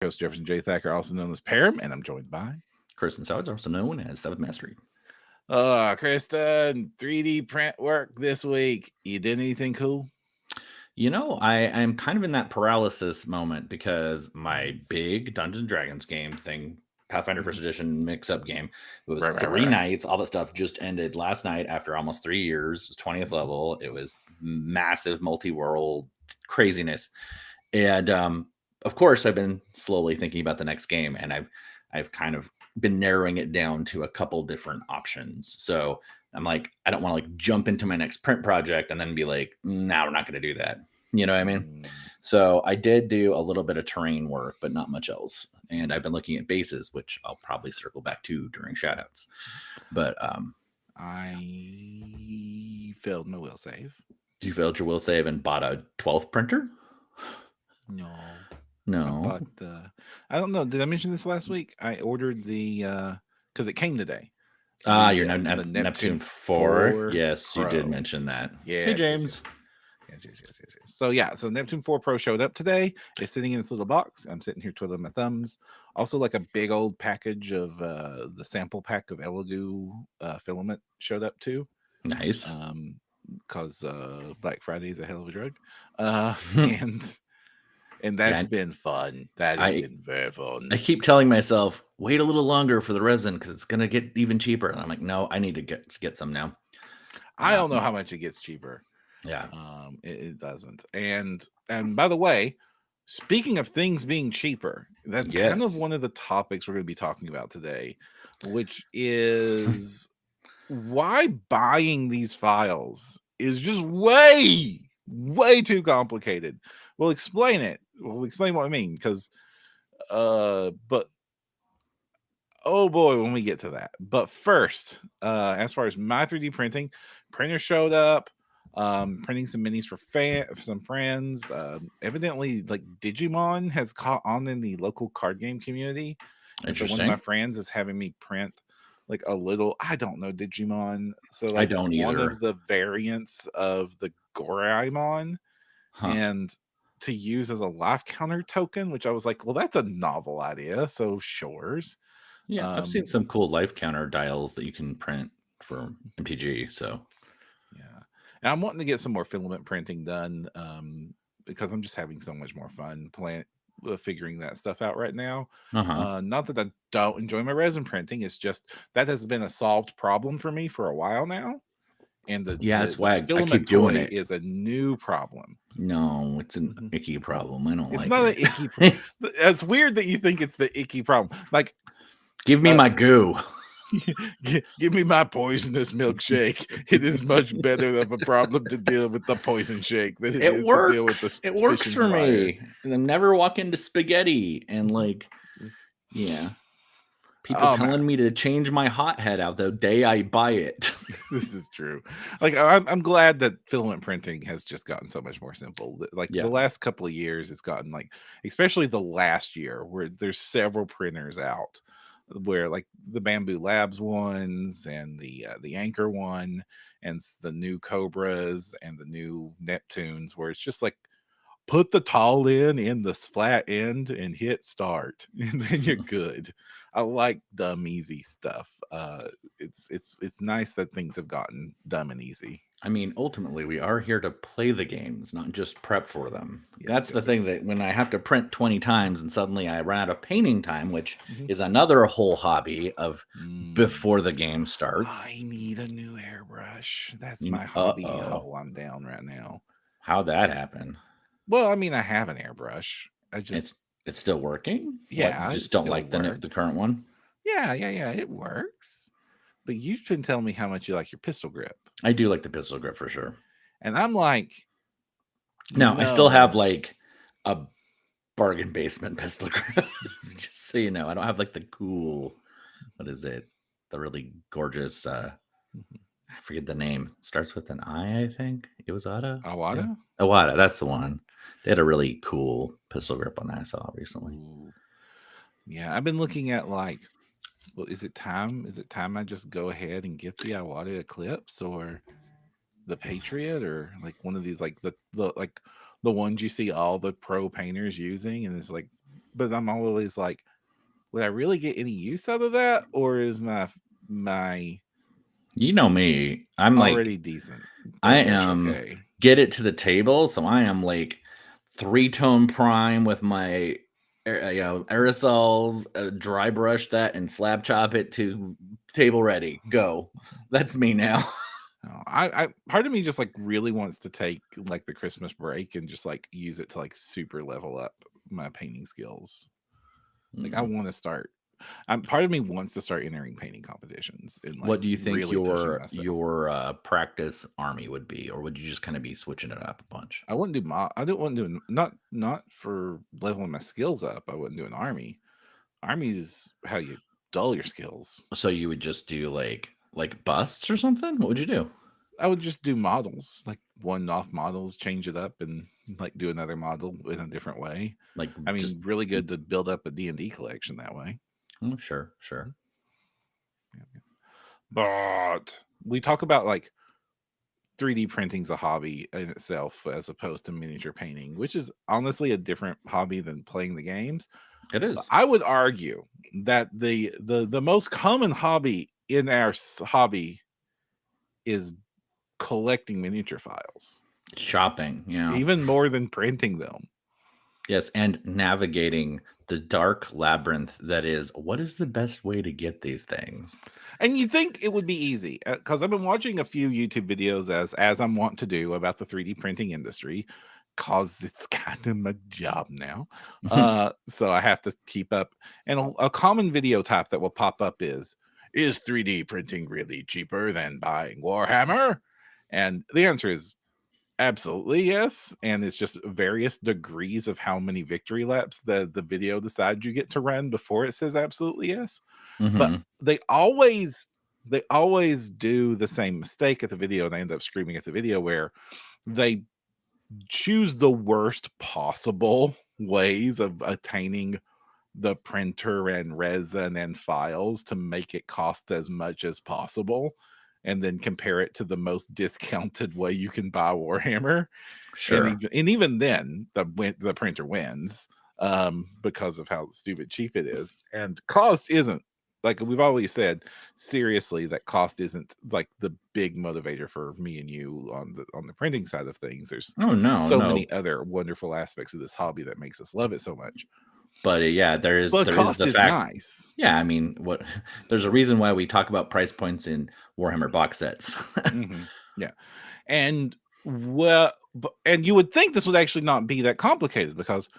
Host Jefferson J. Thacker, also known as Param, and I'm joined by Kristen Sowards, also known as Seventh Mastery. Kristen. 3D print work this week. You did anything cool? I'm kind of in that paralysis moment because my big Dungeons and Dragons game thing, Pathfinder First Edition mix-up game, it was three Right. nights. All that stuff just ended last night after almost 3 years. It was 20th level. It was massive multi-world craziness, and of course, I've been slowly thinking about the next game, and I've kind of been narrowing it down to a couple different options. So I'm like, I don't want to like jump into my next print project and then be like, nah, we're not going to do that. You know what I mean? So I did do a little bit of terrain work, but not much else. And I've been looking at bases, which I'll probably circle back to during shoutouts. But I failed my will save. you failed your will save and bought a 12th printer? No. I No. bought I don't know. Did I mention this last week? I ordered the because it came today. Your The Neptune 4. Yes, Pro. you did mention that. Yes, Hey, James. Yes. So Neptune 4 Pro showed up today. It's sitting in this little box. I'm sitting here twiddling my thumbs. Also, like a big old package of the sample pack of Elegoo filament showed up too. Nice. Because Black Friday is a hell of a drug. And that's been fun. That has been very fun. I keep telling myself, wait a little longer for the resin because it's gonna get even cheaper. And I'm like, no, I need to get some now. I don't know how much it gets cheaper. Yeah. It doesn't. And by the way, speaking of things being cheaper, that's kind of one of the topics we're going to be talking about today, which is why buying these files is just way too complicated. We'll explain it. We'll explain what I mean because but oh boy, when we get to that. But first, as far as my 3D printing, printer showed up. Printing some minis for some friends. Evidently, like Digimon has caught on in the local card game community. And so one of my friends is having me print like a little, I don't know, Digimon. So like I don't one either. of the variants of the Goraimon, and to use as a life counter token, which I was like, well, that's a novel idea. So shores. Yeah, I've seen some cool life counter dials that you can print for MTG. So yeah, and I'm wanting to get some more filament printing done because I'm just having so much more fun figuring that stuff out right now. Not that I don't enjoy my resin printing, it's just that has been a solved problem for me for a while now. And that's why I keep doing it. Is a new problem. No, it's an icky problem. I don't like it. It's not an icky problem. It's weird that you think it's the icky problem. Like, give me my goo. Give me my poisonous milkshake. It is much better of a problem to deal with the poison shake than it works. To deal with the it works for me. And then never walk into spaghetti and like, yeah. People telling me to change my hot head out the day I buy it. This is true. Like I'm glad that filament printing has just gotten so much more simple. Like the last couple of years, it's gotten like, especially the last year, where there's several printers out, where like the Bamboo Labs ones and the Anchor one and the new Cobras and the new Neptunes, where it's just like put the tall in the flat end and hit start, and then you're good. I like dumb easy stuff. It's nice that things have gotten dumb and easy. I mean, ultimately, we are here to play the games, not just prep for them. That's the thing, that when I have to print 20 times and suddenly I run out of painting time, which is another whole hobby of before the game starts. I need a new airbrush. That's my hobby hole I'm down right now. How'd that happen? Well, I mean, I have an airbrush. It's still working? Yeah. What, you just don't like the current one? Yeah. It works. But you've been telling me how much you like your pistol grip. I do like the pistol grip for sure. And I'm like, no, I still have like a bargain basement pistol grip. Just so you know, I don't have like the cool, what is it? The really gorgeous, I forget the name. Starts with an I think. Iwata? Iwata? Yeah. Iwata, that's the one. They had a really cool pistol grip on that I saw recently. Ooh. Yeah, I've been looking at like, well, is it time? Is it time I just go ahead and get the Iwata Eclipse or the Patriot, or like one of these, like the ones you see all the pro painters using, and it's like but I'm always like, would I really get any use out of that, or is my you know me, I'm already like, decent? I am Okay. get it to the table, so I am like 3-tone prime with my aerosols, dry brush that and slab chop it to table ready. Go. That's me now. I part of me just like really wants to take like the Christmas break and just like use it to like super level up my painting skills. Like I want to start. Part of me wants to start entering painting competitions and like What do you think really pushing myself. your practice army would be, or would you just kind of be switching it up a bunch? I wouldn't do I don't want to do not for leveling my skills up. I wouldn't do an army. Army is how you dull your skills. So you would just do like busts or something? What would you do? I would just do models, like one-off models, change it up, and like do another model in a different way. Like I just mean, really good to build up a D&D collection that way. sure. But we talk about like 3D printing's a hobby in itself as opposed to miniature painting, which is honestly a different hobby than playing the games. It But is. I would argue that the most common hobby in our hobby is collecting miniature files. Shopping, yeah. Even more than printing them. Yes, and navigating the dark labyrinth that is, what is the best way to get these things? And you think it would be easy because I've been watching a few YouTube videos as I'm wont to do about the 3D printing industry because it's kind of my job now. So I have to keep up. And a common video type that will pop up is 3D printing really cheaper than buying Warhammer? And the answer is absolutely yes. And it's just various degrees of how many victory laps the video decides you get to run before it says absolutely yes. But they always do the same mistake at the video, and they end up screaming at the video where they choose the worst possible ways of attaining the printer and resin and files to make it cost as much as possible, and then compare it to the most discounted way you can buy Warhammer. Sure. And even then the printer wins because of how stupid cheap it is. And cost isn't, like we've always said, seriously, that cost isn't like the big motivator for me and you on the printing side of things. There's many other wonderful aspects of this hobby that makes us love it so much. But yeah, there is the fact. Nice. Yeah, I mean, there's a reason why we talk about price points in Warhammer box sets. Yeah, and and you would think this would actually not be that complicated because.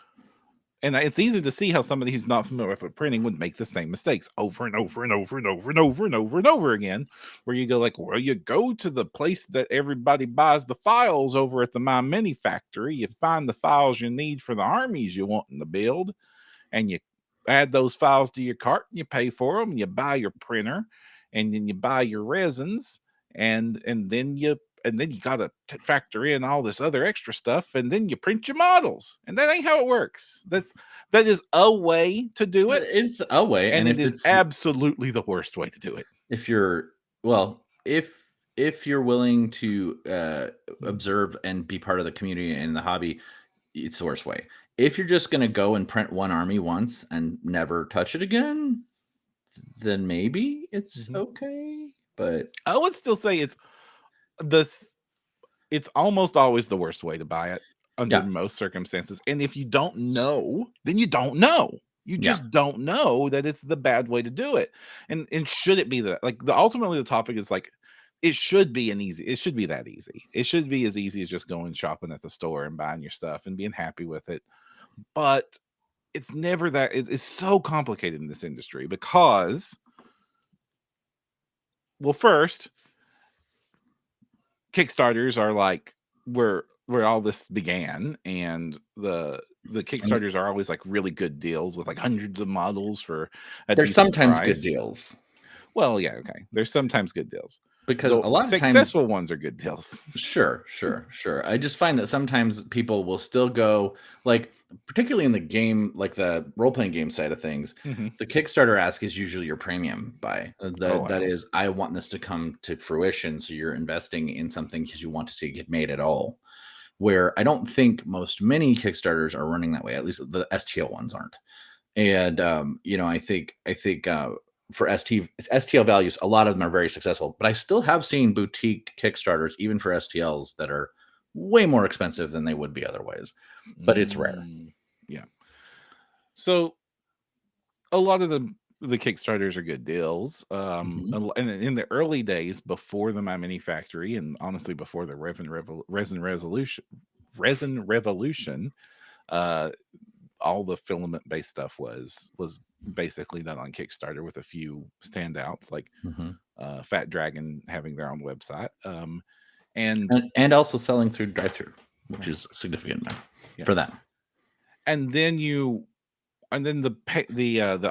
And it's easy to see how somebody who's not familiar with printing would make the same mistakes over and over and over and over and over and over and over again. Where you go like, well, you go to the place that everybody buys the files over at the My Mini factory. You find the files you need for the armies you want to build, and you add those files to your cart. And you pay for them. And you buy your printer, and then you buy your resins, and then you got to factor in all this other extra stuff, and then you print your models. And that ain't how it works. That is a way to do it. It's a way, and it is absolutely the worst way to do it. If you're if you're willing to observe and be part of the community and the hobby, it's the worst way. If you're just going to go and print one army once and never touch it again, then maybe it's okay. But I would still say it's almost always the worst way to buy it under most circumstances. And if you don't know, then you don't know. You just don't know that it's the bad way to do it. And should it be that, like, ultimately the topic is like, it should be that easy. It should be as easy as just going shopping at the store and buying your stuff and being happy with it. But it's never that. It's so complicated in this industry because, well, first, Kickstarters are like where all this began, and the Kickstarters are always like really good deals with like hundreds of models for a there's sometimes price. Good deals. Well, yeah, okay. There's sometimes good deals because a lot of successful ones are good deals. Sure. I just find that sometimes people will still go, like, particularly in the game, like the role-playing game side of things, the Kickstarter ask is usually your premium buy. That is, I want this to come to fruition, so you're investing in something because you want to see it get made at all. Where I don't think many Kickstarters are running that way. At least the STL ones aren't. And I think for STL values, a lot of them are very successful, but I still have seen boutique Kickstarters, even for STLs, that are way more expensive than they would be otherwise. But it's rare. Yeah. So a lot of the Kickstarters are good deals. And in the early days, before the My Mini Factory, and honestly before the Resin Revolution, all the filament based stuff was basically done on Kickstarter, with a few standouts like Fat Dragon having their own website, and also selling through drive-through, which is significant for them. And then the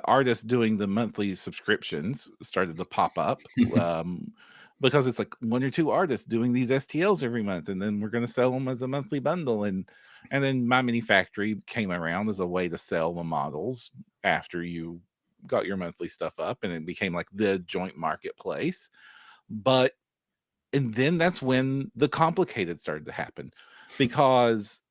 artists doing the monthly subscriptions started to pop up, because it's like 1 or 2 artists doing these STLs every month, and then we're going to sell them as a monthly bundle. And then My Mini Factory came around as a way to sell the models after you got your monthly stuff up, and it became like the joint marketplace. And then that's when the complicated started to happen, because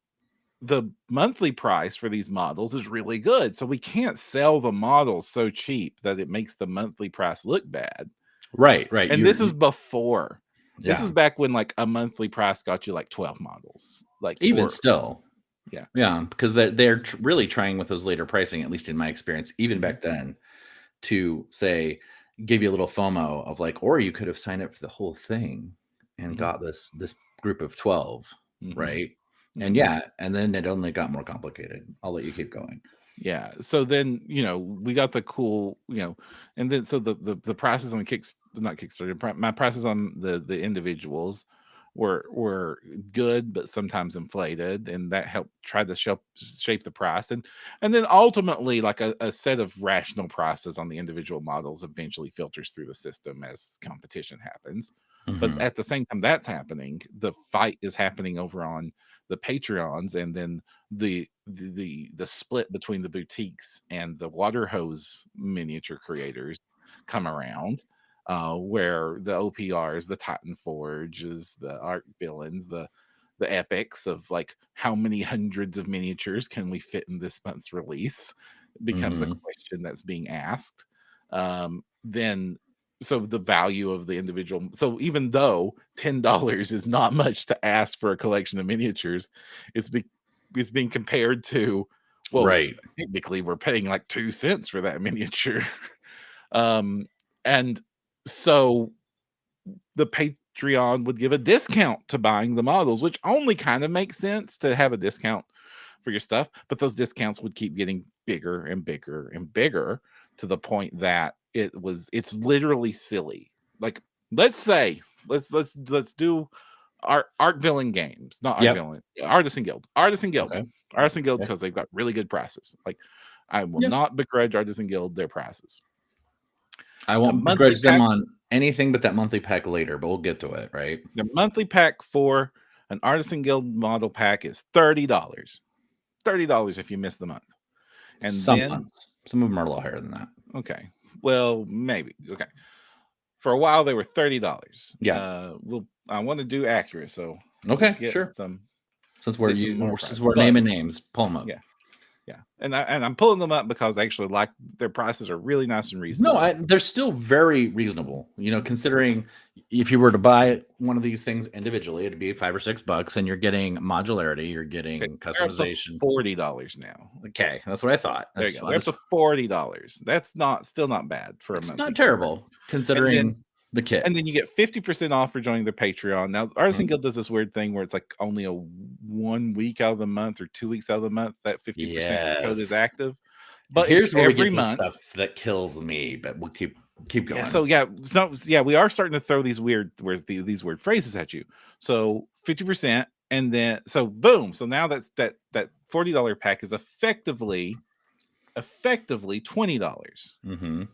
the monthly price for these models is really good. So we can't sell the models so cheap that it makes the monthly price look bad. Right. And this is before. Yeah. This is back when like a monthly price got you like 12 models. Like even still. Yeah. Because they're really trying with those later pricing, at least in my experience, even back then, to say, give you a little FOMO of like, or you could have signed up for the whole thing and got this group of 12, right? And and then it only got more complicated. I'll let you keep going. Yeah. So then, we got the cool, and then so the prices on not Kickstarter, my prices on the individuals were good, but sometimes inflated, and that helped try to shape the price. And then ultimately, like a set of rational prices on the individual models eventually filters through the system as competition happens. But at the same time that's happening, the fight is happening over on the Patreons, and then the split between the boutiques and the water hose miniature creators come around, where the OPRs, the Titan Forges, the Arc Villains, the epics of like how many hundreds of miniatures can we fit in this month's release becomes a question that's being asked. So the value of the individual. So even though $10 is not much to ask for a collection of miniatures, it's being compared to, well, right. Technically we're paying like 2 cents for that miniature. And so the Patreon would give a discount to buying the models, which only kind of makes sense to have a discount for your stuff. But those discounts would keep getting bigger and bigger and bigger, to the point that it's literally silly. Like, let's do Arc Villain Games, not Arc Villain, Artisan Guild, okay. Artisan Guild, because they've got really good prices. Like, I will not begrudge Artisan Guild their prices. I won't begrudge them on anything but that monthly pack later, but we'll get to it, right? The monthly pack for an Artisan Guild model pack is $30. $30 if you miss the month. And months. Some of them are a little higher than that. Okay. Well, maybe. Okay. For a while they were $30. Yeah. I want to do accurate, so okay, sure. Since we're naming names, pull them up. Yeah. And I'm pulling them up because I actually like their prices are really nice and reasonable. No, they're still very reasonable. Considering if you were to buy one of these things individually, it'd be $5 or $6, and you're getting modularity, you're getting customization. $40 now. Okay, that's what I thought. There you go. That's $40. That's still not bad for a month. It's not terrible considering the kit. And then you get 50% off for joining their Patreon. Now, Artisan Guild does this weird thing where it's like only a 1 week out of the month or 2 weeks out of the month that 50% code is active. But here's where every month stuff that kills me. But we'll keep going. So we are starting to throw these weird phrases at you. So 50%, and then boom. So now that $40 pack is effectively $20.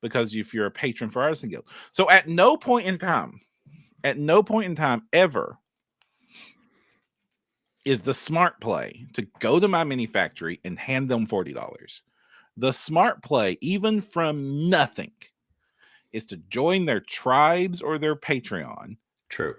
Because if you're a patron for Artisan Guild. So at no point in time ever is the smart play to go to My Mini Factory and hand them $40. The smart play, even from nothing, is to join their tribes or their Patreon. True.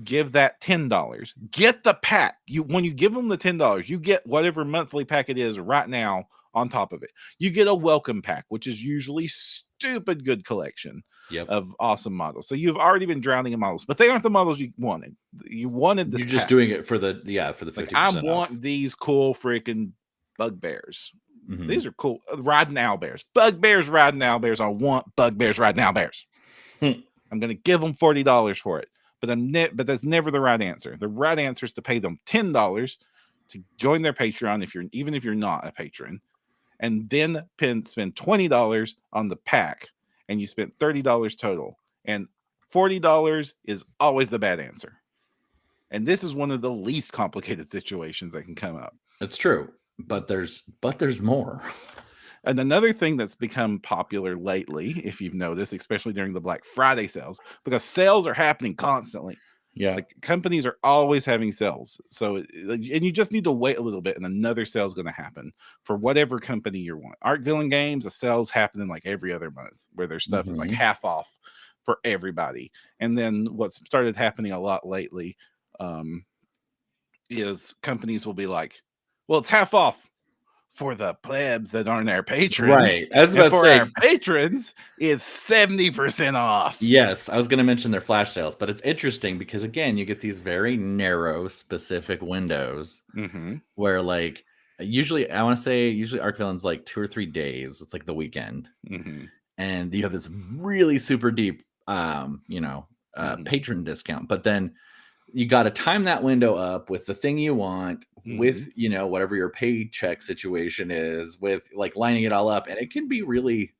Give that $10. Get the pack. When you give them the $10, you get whatever monthly pack it is right now on top of it. You get a welcome pack, which is usually stupid good collection of awesome models. So you've already been drowning in models, but they aren't the models you wanted. You wanted this. You're just doing it for the 50%. Like, I want these cool freaking bugbears. These are cool. Riding owlbears. Bugbears riding owlbears. I want bugbears riding owlbears. I'm going to give them $40 for it. But that's never the right answer. The right answer is to pay them $10 to join their Patreon, even if you're not a patron, and then spend $20 on the pack, and you spent $30 total. And $40 is always the bad answer. And this is one of the least complicated situations that can come up. It's true, but there's more. And another thing that's become popular lately, if you've noticed, especially during the Black Friday sales, because sales are happening constantly. Yeah. Like, companies are always having sales. So, and you just need to wait a little bit, and another sale is going to happen for whatever company you want. Art Villain Games, a sale's happening like every other month, where their stuff is like half off for everybody. And then what's started happening a lot lately is companies will be like, well, it's half off for the plebs that aren't our patrons. Right. As for our patrons is 70% off. Yes, I was going to mention their flash sales, but it's interesting because, again, you get these very narrow, specific windows where, like, usually Arc Villain's like 2 or 3 days. It's like the weekend. And you have this really super deep, patron discount. But then you got to time that window up with the thing you want, with, whatever your paycheck situation is, with like lining it all up. And it can be really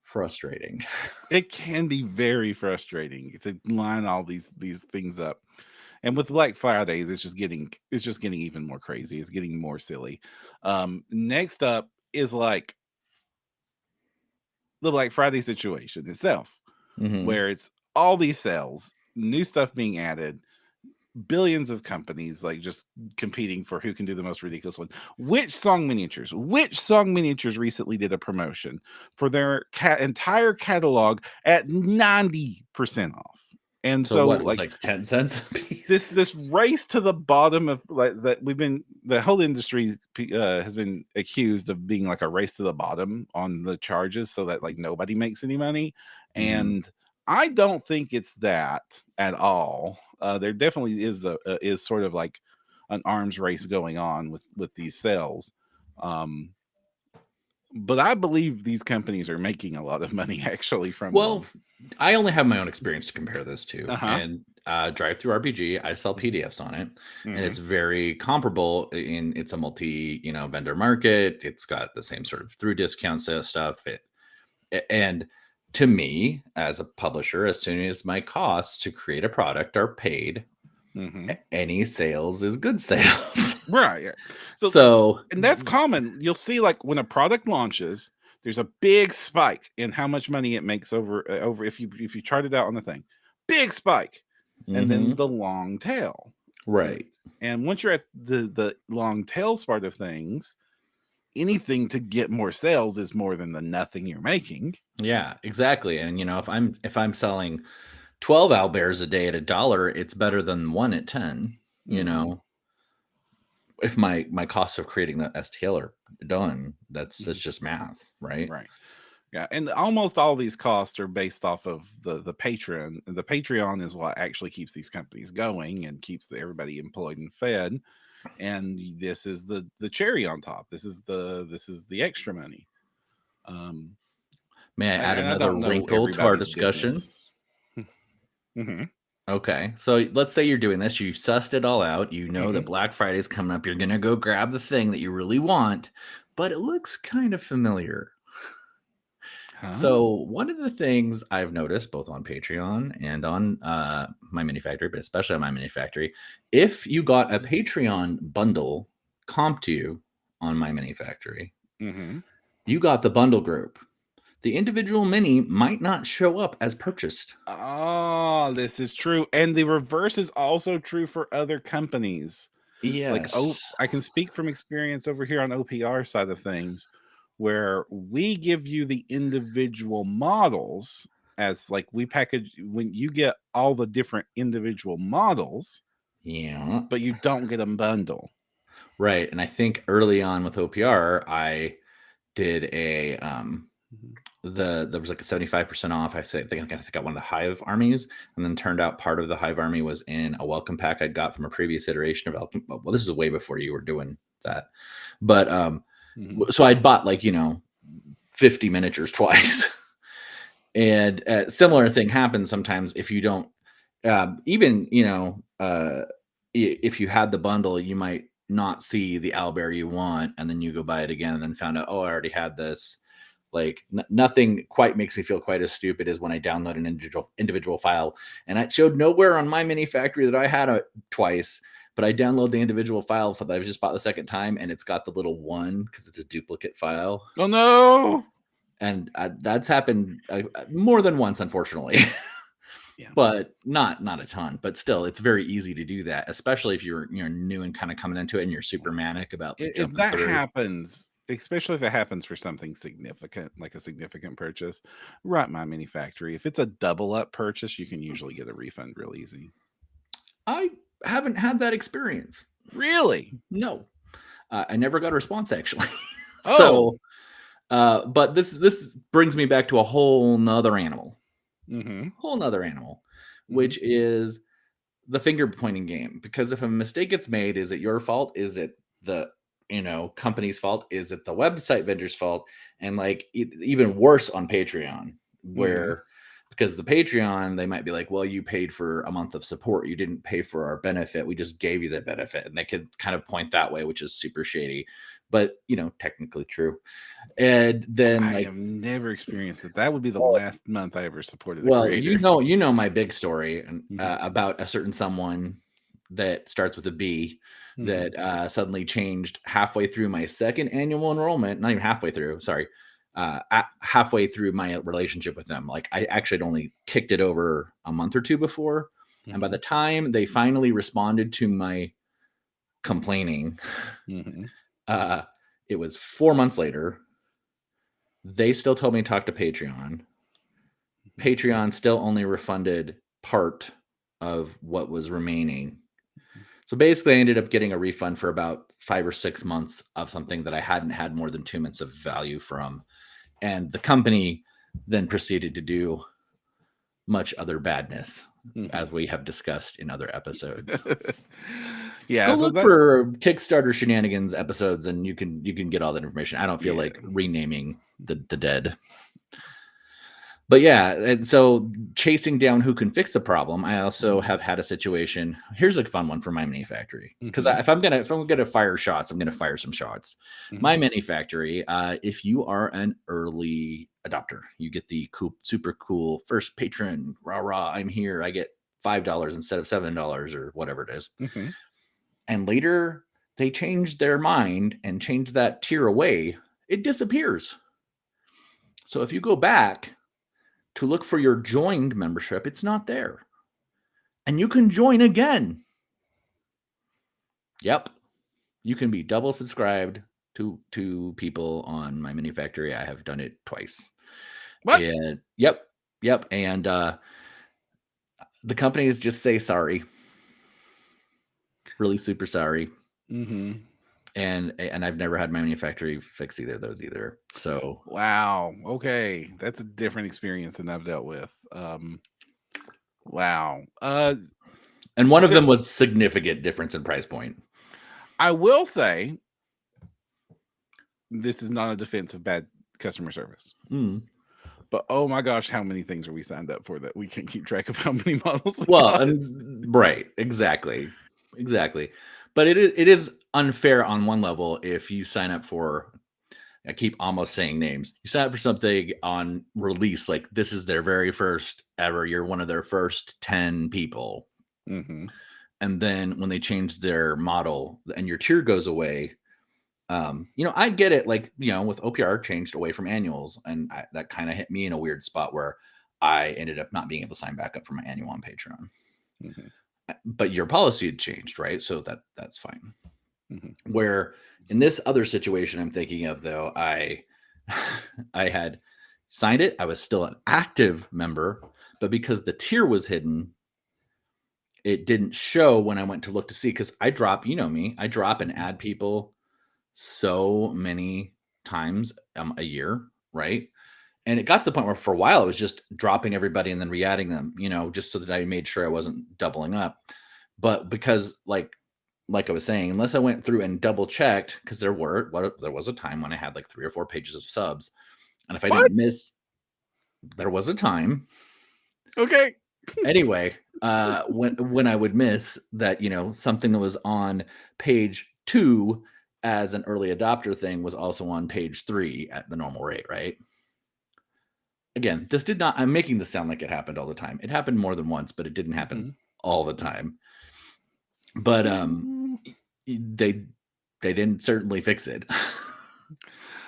frustrating. It can be very frustrating to line all these things up. And with Black Fridays, it's just getting even more crazy. It's getting more silly. Next up is like the Black Friday situation itself, where it's all these sales, new stuff being added, billions of companies like just competing for who can do the most ridiculous one. Which Song Miniatures recently did a promotion for their entire catalog at 90% off? And so what, like 10 cents a piece? This race to the bottom of like that, the whole industry has been accused of being like a race to the bottom on the charges, so that like nobody makes any money. And I don't think it's that at all. There definitely is sort of like an arms race going on with these sales. But I believe these companies are making a lot of money actually from them. I only have my own experience to compare this to. And DriveThru RPG, I sell PDFs on it, and it's very comparable. It's a multi vendor market. It's got the same sort of through discount stuff. And to me, as a publisher, as soon as my costs to create a product are paid, any sales is good sales. Right. Yeah. So and that's common. You'll see, like, when a product launches, there's a big spike in how much money it makes over if you chart it out on the thing. Big spike. And then the long tail. Right. And once you're at the long tail part of things, anything to get more sales is more than the nothing you're making. Yeah, exactly. And if I'm selling 12 owlbears a day at $1, it's better than 1 at 10. If my cost of creating the STL are done, that's just math, right? Right. Yeah, and almost all these costs are based off of the Patreon. The Patreon is what actually keeps these companies going and keeps everybody employed and fed. And this is the cherry on top. This is the extra money. May I add another wrinkle to our discussion? Okay, so let's say you're doing this. You've sussed it all out. You know that Black Friday is coming up. You're going to go grab the thing that you really want, but it looks kind of familiar. So one of the things I've noticed both on Patreon and on My Mini Factory, but especially on My Mini Factory, if you got a Patreon bundle comp to you on My Mini Factory, you got the bundle group. The individual mini might not show up as purchased. Oh, this is true. And the reverse is also true for other companies. Yes. Like, I can speak from experience over here on OPR side of things, where we give you the individual models as like we package when you get all the different individual models. Yeah. But you don't get a bundle. Right. And I think early on with OPR, I did a there was like a 75% off. I think I got one of the Hive armies, and then turned out part of the Hive army was in a welcome pack I'd got from a previous iteration of Alchemy. Well, this is way before you were doing that, but so I'd bought 50 miniatures twice. And a similar thing happens sometimes if you don't even if you had the bundle, you might not see the owlbear you want, and then you go buy it again and then found out, oh, I already had this. Nothing quite makes me feel quite as stupid as when I download an individual file, and it showed nowhere on my mini factory that I had it twice, but I download the individual file that I just bought the second time, and it's got the little 1 because it's a duplicate file. Oh no! And that's happened more than once, unfortunately. Yeah. But not a ton. But still, it's very easy to do that, especially if you're new and kind of coming into it and you're super manic about if that happens. Especially if it happens for something significant, like a significant purchase, right? My mini factory. If it's a double up purchase, you can usually get a refund real easy. I haven't had that experience. Really? No, I never got a response actually. So, but this brings me back to a whole nother animal. Whole nother animal, which is the finger pointing game. Because if a mistake gets made, is it your fault? Is it the company's fault? Is it the website vendor's fault? And even worse on Patreon, where because the Patreon, they might be like, well, you paid for a month of support, you didn't pay for our benefit, we just gave you that benefit. And they could kind of point that way, which is super shady, but technically true. And then I have never experienced it. That would be the last month I ever supported a well creator. My big story about a certain someone that starts with a B that suddenly changed halfway through my second annual enrollment. Not even halfway through, sorry. Halfway through my relationship with them. I actually had only kicked it over a month or two before. And by the time they finally responded to my complaining, it was 4 months later. They still told me to talk to Patreon. Patreon still only refunded part of what was remaining. So basically, I ended up getting a refund for about 5 or 6 months of something that I hadn't had more than 2 months of value from. And the company then proceeded to do much other badness, as we have discussed in other episodes. Go look for Kickstarter shenanigans episodes, and you can get all that information. I don't feel like renaming the dead. But yeah, and so chasing down who can fix the problem. I also have had a situation. Here's a fun one for my mini factory, because if I'm gonna fire shots, I'm gonna fire some shots. My mini factory. If you are an early adopter, you get the super cool first patron. Rah, I'm here. I get $5 instead of $7 or whatever it is. And later they change their mind and change that tier away. It disappears. So if you go back to look for your joined membership, it's not there. And you can join again. Yep. You can be double subscribed to people on my mini factory. I have done it twice. What? And, yep. And the companies just say sorry. Really super sorry. And I've never had my mini factory fix either of those either. So wow, okay, that's a different experience than I've dealt with. Wow. And one of them was significant difference in price point. I will say, this is not a defense of bad customer service. But oh my gosh, how many things are we signed up for that we can't keep track of how many models? Right, exactly. But it is unfair on one level if you sign up for. I keep almost saying names. You sign up for something on release, like this is their very first ever. You're one of their first 10 people. And then when they change their model and your tier goes away, I get it. With OPR changed away from annuals, and that kind of hit me in a weird spot where I ended up not being able to sign back up for my annual on Patreon. But your policy had changed, right? So that's fine. Where in this other situation I'm thinking of, though, I had signed it. I was still an active member, but because the tier was hidden, it didn't show when I went to look to see, because I drop, me, I drop and add people so many times a year, right? And it got to the point where for a while it was just dropping everybody and then re-adding them, just so that I made sure I wasn't doubling up. But because like I was saying, unless I went through and double checked, because there was a time when I had like 3 or 4 pages of subs, and if I didn't miss, there was a time. Okay. Anyway, when I would miss that, something that was on page 2 as an early adopter thing was also on page 3 at the normal rate, right? Again, this did not. I'm making this sound like it happened all the time. It happened more than once, but it didn't happen all the time. But they didn't certainly fix it.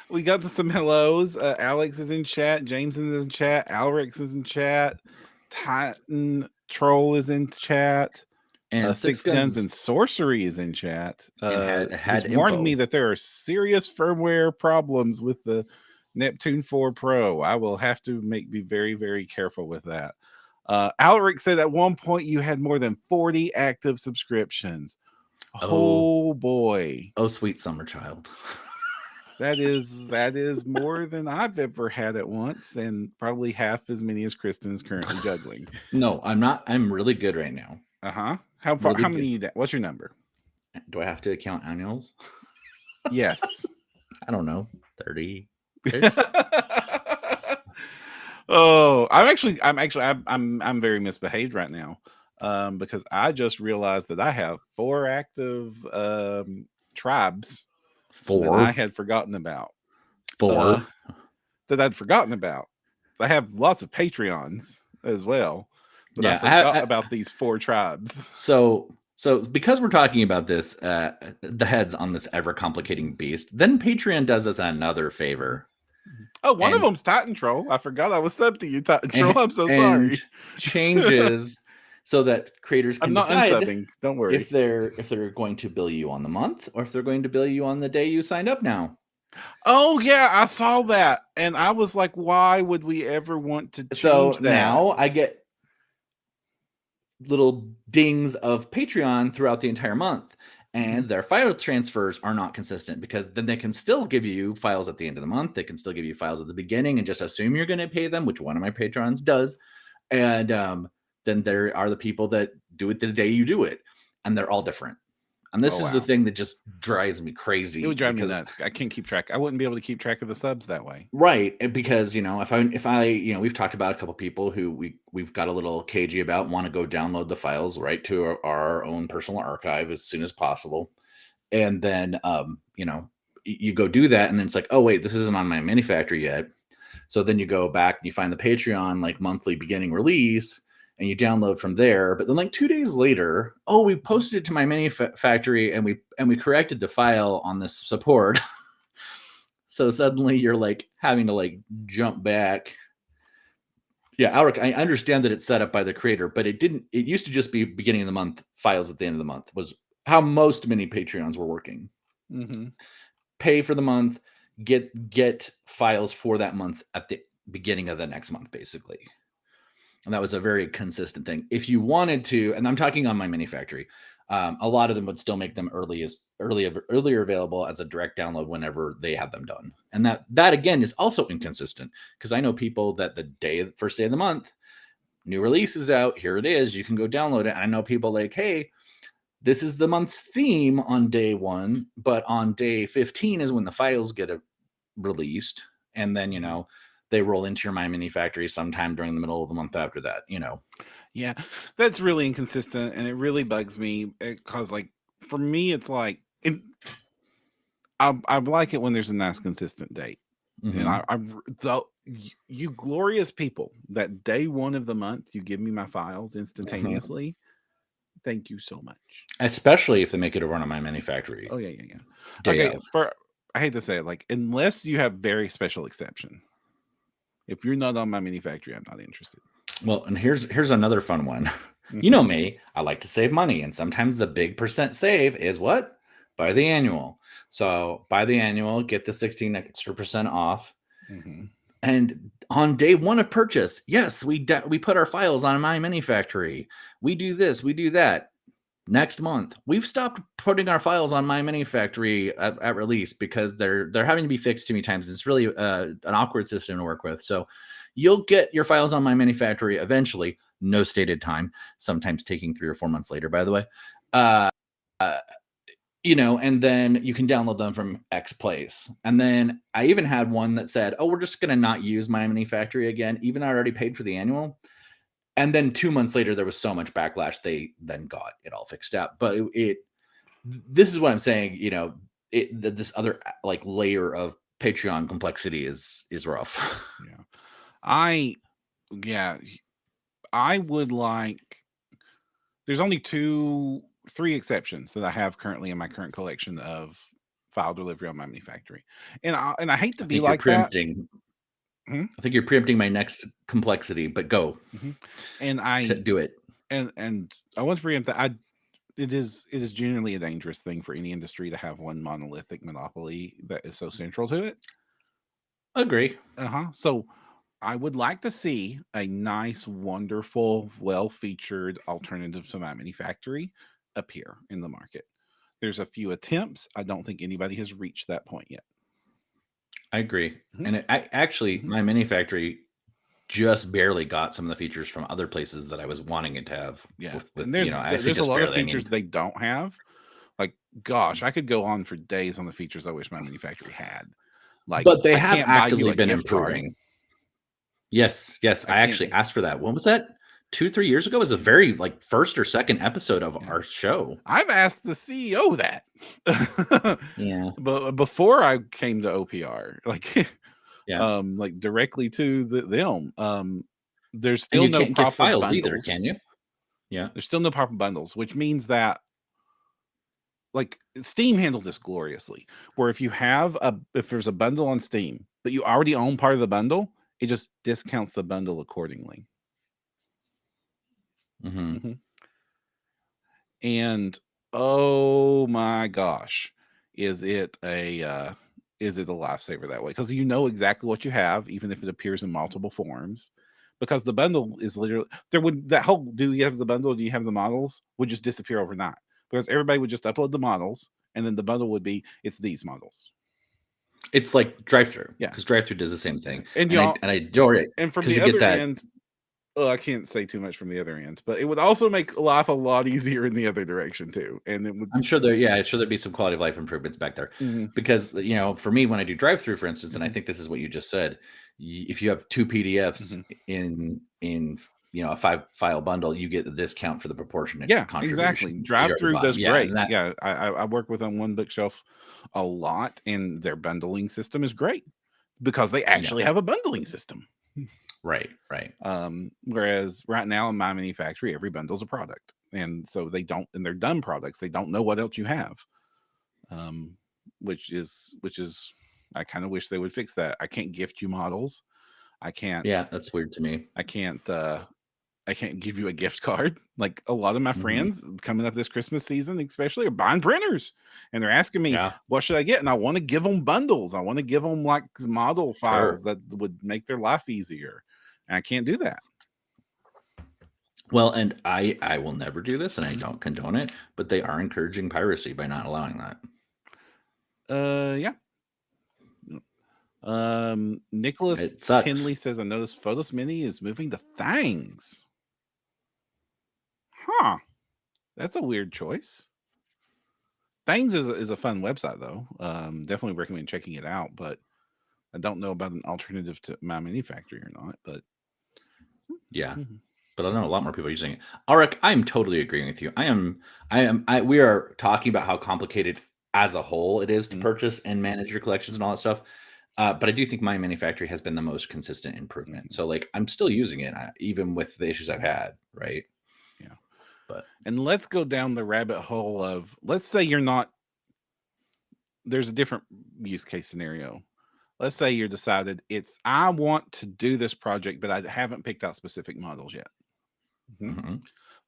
We got some hellos. Alex is in chat. James is in chat. Alrix is in chat. Titan Troll is in chat. And Six Guns and Sorcery is in chat. He's warned me that there are serious firmware problems with the Neptune 4 Pro. I will have to be very, very careful with that. Alric said at one point you had more than 40 active subscriptions. Oh boy. Oh, sweet summer child. That is more than I've ever had at once, and probably half as many as Kristen is currently juggling. No, I'm not. I'm really good right now. How far? Really how many? What's your number? Do I have to count annuals? Yes. I don't know. 30. Oh, I'm very misbehaved right now, because I just realized that I have 4 active tribes. 4 that I had forgotten about. 4 that I'd forgotten about. I have lots of Patreons as well, but I forgot about these 4 tribes. So because we're talking about this, the heads on this ever complicating beast, then Patreon does us another favor. Oh, one of them's Titan Troll. I forgot I was sub to you, Titan Troll. I'm so sorry. Changes so that creators can decide unsubbing. Don't worry if they're going to bill you on the month or if they're going to bill you on the day you signed up now. Oh yeah, I saw that, and I was like, why would we ever want to change that? Now I get little dings of Patreon throughout the entire month, and their file transfers are not consistent, because then they can still give you files at the end of the month. They can still give you files at the beginning and just assume you're going to pay them, which one of my patrons does. And then there are the people that do it the day you do it, and they're all different. And this is the thing that just drives me crazy. It would drive me nuts. I can't keep track. I wouldn't be able to keep track of the subs that way. Right. Because, if I we've talked about a couple people who we've got a little cagey about, want to go download the files right to our own personal archive as soon as possible. And then, you go do that. And then it's like, oh, wait, this isn't on my Minifactory yet. So then you go back and you find the Patreon like monthly beginning release, and you download from there. But then like 2 days later, we posted it to my Minifactory and we corrected the file on this support. So suddenly you're like having to like jump back. Yeah, Alric, I understand that it's set up by the creator, but it used to just be beginning of the month files at the end of the month was how most many Patreons were working. Pay for the month, get files for that month at the beginning of the next month, basically. And that was a very consistent thing. If you wanted to, and I'm talking on my Minifactory, a lot of them would still make them earlier available as a direct download whenever they have them done. And that again is also inconsistent, because I know people that the first day of the month, new release is out, here it is, you can go download it. And I know people like, hey, this is the month's theme on day 1, but on day 15 is when the files get released. And then, they roll into your My Minifactory sometime during the middle of the month after that, Yeah, that's really inconsistent, and it really bugs me, because, like, for me, it's like, I like it when there's a nice consistent date. And you glorious people that day 1 of the month you give me my files instantaneously. Thank you so much. Especially if they make it over on My Minifactory. Oh yeah. Okay, I hate to say it, like, unless you have very special exception. If you're not on My Minifactory, I'm not interested. Well, and here's another fun one. You know me, I like to save money, and sometimes the big % save is what? Buy the annual. So buy the annual, get the 16 extra % off. And on day 1 of purchase, yes, we put our files on My Minifactory. We do this, we do that. next month. We've stopped putting our files on My Mini Factory at release because they're having to be fixed too many times. It's really an awkward system to work with. So you'll get your files on My Mini Factory eventually, no stated time, sometimes taking 3 or 4 months later, by the way. And then you can download them from X place. And then I even had one that said, oh, we're just going to not use My Mini Factory again, even though I already paid for the annual. And then 2 months later, there was so much backlash, they then got it all fixed up. But this is what I'm saying, this other like layer of Patreon complexity is rough. I would like, there's only 3 exceptions that I have currently in my current collection of file delivery on My Mini Factory. And I hate to be like that. I think you're preempting my next complexity, but go. And I do it. And I want to preempt that it is genuinely a dangerous thing for any industry to have one monolithic monopoly that is so central to it. Agree. So I would like to see a nice, wonderful, well-featured alternative to My Mini Factory appear in the market. There's a few attempts. I don't think anybody has reached that point yet. I agree. And My Mini Factory just barely got some of the features from other places that I was wanting it to have. And there's a lot of features they don't have. Like, gosh, I could go on for days on the features I wish My Mini Factory had. Like, but they have actively been improving. Card. Yes. I actually asked for that. When was that? 2-3 years ago? It was a very first or second episode of our show. I've asked the CEO that. But before I came to OPR, directly to them. There's still no proper files bundles either, can you? Yeah. There's still no proper bundles, which means that Steam handles this gloriously. Where if there's a bundle on Steam, but you already own part of the bundle, it just discounts the bundle accordingly. And oh my gosh, is it a lifesaver that way? Because you know exactly what you have, even if it appears in multiple forms. Because the bundle is literally do you have the bundle? Do you have the models? Would just disappear overnight because everybody would just upload the models, and then the bundle would be it's these models. It's like DriveThru, because DriveThru does the same thing, and I adore it. And from the other end, I can't say too much from the other end, but it would also make life a lot easier in the other direction too. And it would. I'm sure there'd be some quality of life improvements back there, because for me, when I do DriveThru, for instance, and I think this is what you just said, if you have 2 PDFs in a 5-file bundle, you get the discount for the proportionate. Exactly. DriveThru does great. I work with on One Bookshelf a lot, and their bundling system is great because they actually have a bundling system. Right. Whereas right now in My Mini Factory, every bundle's a product, and so they're done products. They don't know what else you have, which is I kind of wish they would fix that. I can't gift you models. I can't. Yeah, that's weird to me. I can't give you a gift card. Like a lot of my friends coming up this Christmas season, especially, are buying printers, and they're asking me, what should I get? And I want to give them bundles. I want to give them model files that would make their life easier. And I can't do that. Well, and I will never do this, and I don't condone it, but they are encouraging piracy by not allowing that. Nicholas Henley says, I noticed Photos Mini is moving to Thangs. That's a weird choice. Thangs is a fun website though. Definitely recommend checking it out, but I don't know about an alternative to My Mini Factory or not, but but I know a lot more people are using it. Arik, I'm totally agreeing with you. We are talking about how complicated as a whole it is to purchase and manage your collections and all that stuff. But I do think My Mini Factory has been the most consistent improvement. So I'm still using it, even with the issues I've had, right? And let's go down the rabbit hole of, let's say there's a different use case scenario. Let's say you're decided I want to do this project, but I haven't picked out specific models yet.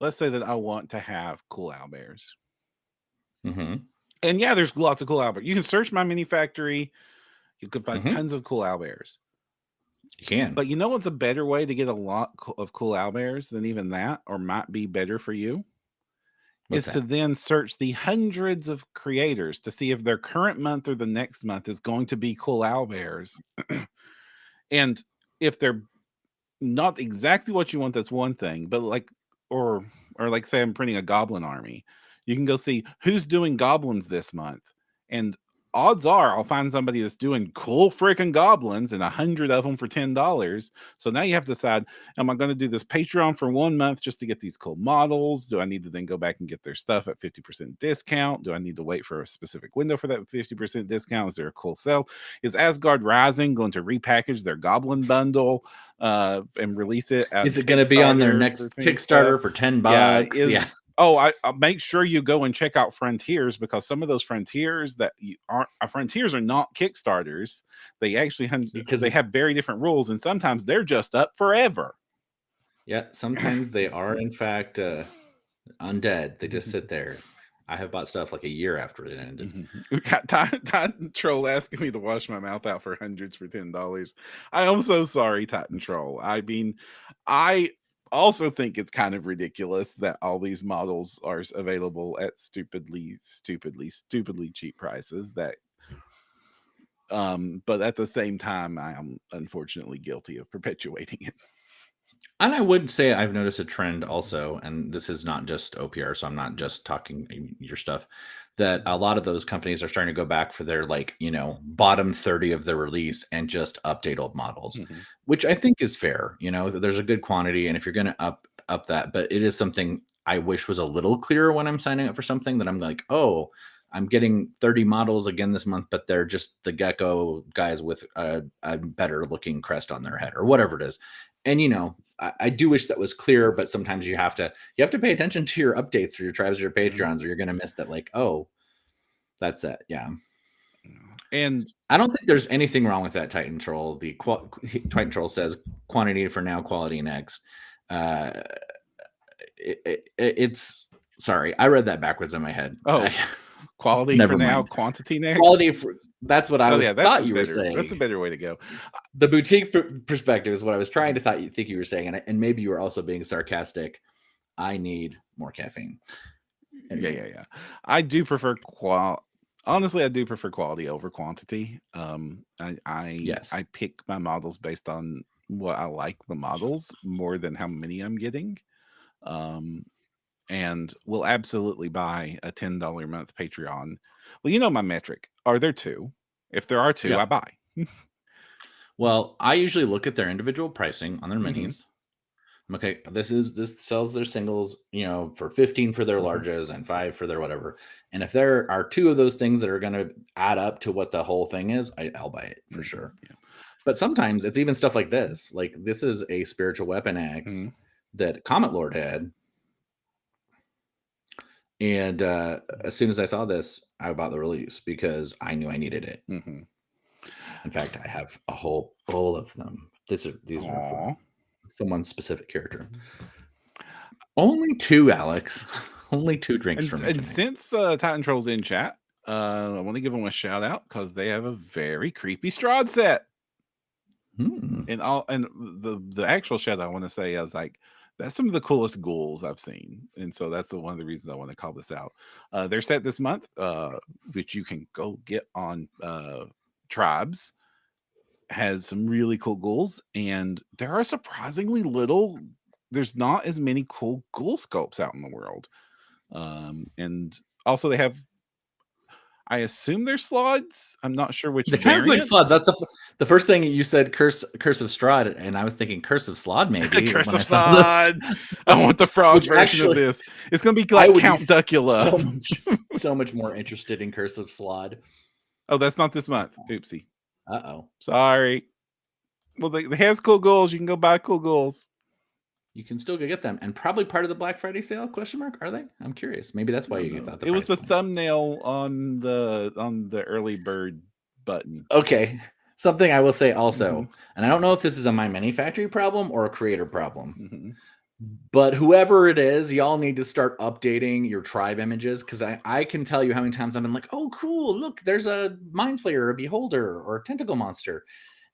Let's say that I want to have cool owlbears. And there's lots of cool owlbears. You can search My Mini Factory. You can find tons of cool owlbears. You can. But you know what's a better way to get a lot of cool owlbears than even that, or might be better for you, is to then search the hundreds of creators to see if their current month or the next month is going to be cool owlbears. And if they're not exactly what you want, that's one thing. But like, or like say I'm printing a goblin army, you can go see who's doing goblins this month. And odds are I'll find somebody that's doing cool freaking goblins and 100 of them for $10. So now you have to decide, am I going to do this Patreon for 1 month just to get these cool models? Do I need to then go back and get their stuff at 50% discount? Do I need to wait for a specific window for that 50% discount? Is there a cool sale? Is Asgard Rising going to repackage their goblin bundle and release it? Is it going to be on their next Kickstarter for $10? Yeah. Oh, I'll make sure you go and check out Frontiers, because some of those Frontiers that aren't Frontiers are not Kickstarters. They actually because they have very different rules, and sometimes they're just up forever. Yeah, sometimes they are in fact undead. They just sit there. I have bought stuff like a year after it ended. We got Titan Troll asking me to wash my mouth out for hundreds for $10. I am so sorry, Titan Troll. I mean, I also think it's kind of ridiculous that all these models are available at stupidly cheap prices. That but at the same time, I am unfortunately guilty of perpetuating it. And I would say I've noticed a trend also, and this is not just OPR, so I'm not just talking your stuff, that a lot of those companies are starting to go back for their bottom 30 of the release and just update old models, which I think is fair. There's a good quantity, and if you're going to up that, but it is something I wish was a little clearer when I'm signing up for something, that I'm like, oh, I'm getting 30 models again this month, but they're just the gecko guys with a better looking crest on their head or whatever it is. And, I do wish that was clear, but sometimes you have to pay attention to your updates or your tribes or your Patreons, or you're going to miss that. Like, oh, that's it. Yeah. And I don't think there's anything wrong with that, Titan Troll. Titan Troll says quantity for now, quality next. It's sorry, I read that backwards in my head. Oh, quality for now, quantity next. Quality for that's what I thought you were saying. That's a better way to go. The boutique perspective is what I was trying to think you were saying, and maybe you were also being sarcastic. I need more caffeine. Anyway. Yeah. I do prefer honestly, I do prefer quality over quantity. I pick my models based on what I like the models more than how many I'm getting. And will absolutely buy a $10 a month Patreon. Well, my metric. Are there two? If there are two, I buy. Well, I usually look at their individual pricing on their minis. Okay, this sells their singles, for 15 for their larges and 5 for their whatever. And if there are two of those things that are going to add up to what the whole thing is, I'll buy it for sure. Yeah. But sometimes it's even stuff like this. Like, this is a spiritual weapon axe that Comet Lord had. And as soon as I saw this, I bought the release because I knew I needed it. In fact, I have a whole bowl of them. These are for someone's specific character. Only 2, Alex. Only 2 drinks from me. And since Titan Troll's in chat, I want to give them a shout out because they have a very creepy Strahd set. And the actual shout out I want to say is like, that's some of the coolest ghouls I've seen. And so that's one of the reasons I want to call this out. They're set this month, which you can go get on Tribes. Has some really cool ghouls, and there are surprisingly there's not as many cool ghoul sculpts out in the world. And also they have, I assume they're Slaads. I'm not sure which. They kind of like Slaads. That's the first thing you said. Curse of Strahd, and I was thinking Curse of Slaad, maybe. Curse of Slaad. I want the frog version of this. It's gonna be like Count Duckula. So much more interested in Curse of Slaad. Oh, that's not this month. Oopsie. Sorry. Well, they has cool ghouls. You can go buy cool ghouls. You can still go get them, and probably part of the Black Friday sale? ? Are they? I'm curious. Maybe that's why you thought it was the thumbnail on the early bird button. Okay, something I will say also, and I don't know if this is a My Mini Factory problem or a creator problem, but whoever it is, y'all need to start updating your tribe images, because I can tell you how many times I've been like, oh, cool, look, there's a Mind Flayer, a Beholder, or a Tentacle Monster.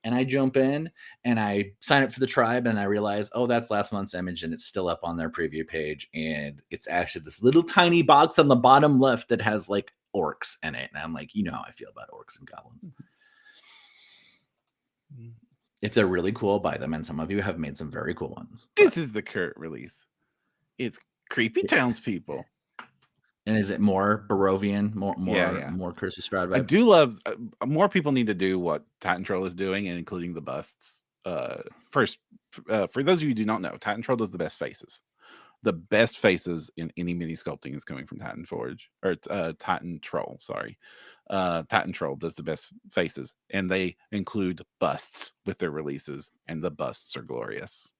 And I jump in and I sign up for the tribe and I realize, oh, that's last month's image and it's still up on their preview page. And it's actually this little tiny box on the bottom left that has like orcs in it. And I'm like, you know how I feel about orcs and goblins. If they're really cool, buy them. And some of you have made some very cool ones. This is the current release. It's creepy townspeople. And is it more Barovian, more Curse of Strahd? I do love more people need to do what Titan Troll is doing, and including the busts. First, for those of you who do not know, Titan Troll does the best faces. The best faces in any mini sculpting is coming from Titan Forge or Titan Troll. Sorry, Titan Troll does the best faces, and they include busts with their releases, and the busts are glorious.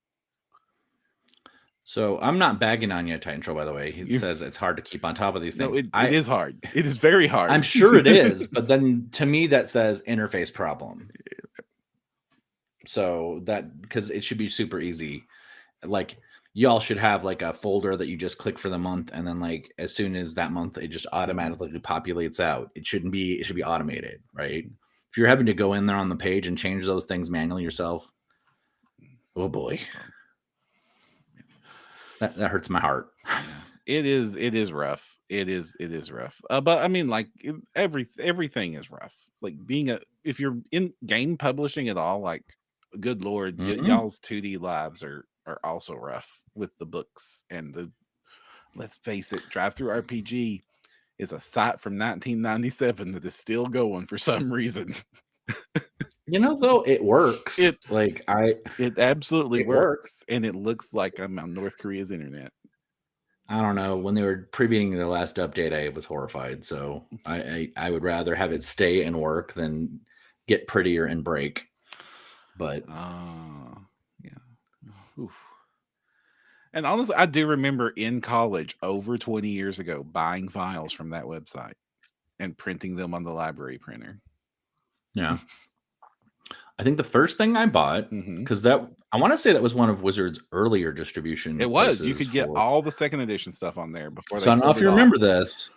So I'm not bagging on you, Titan Troll, by the way. He says it's hard to keep on top of these things. No, it is hard. It is very hard. I'm sure it is, but then to me that says interface problem. So that, because it should be super easy. Like y'all should have like a folder that you just click for the month, and then like as soon as that month it just automatically populates out. It should be automated, right? If you're having to go in there on the page and change those things manually yourself, oh boy. That hurts my heart. It is rough. It is rough. But I mean, like everything is rough. Like if you're in game publishing at all, like good Lord, y'all's 2D lives are also rough with the books and the. Let's face it, Drive Through RPG is a site from 1997 that is still going for some reason. Though it works. It absolutely works, and it looks like I'm on North Korea's internet. I don't know. When they were previewing the last update, I was horrified. So I would rather have it stay and work than get prettier and break. But yeah. Oof. And honestly, I do remember in college over 20 years ago buying files from that website and printing them on the library printer. Yeah. I think the first thing I bought, because I want to say that was one of Wizards' earlier distribution. It was. You could get all the second edition stuff on there before. So I don't know if you remember this,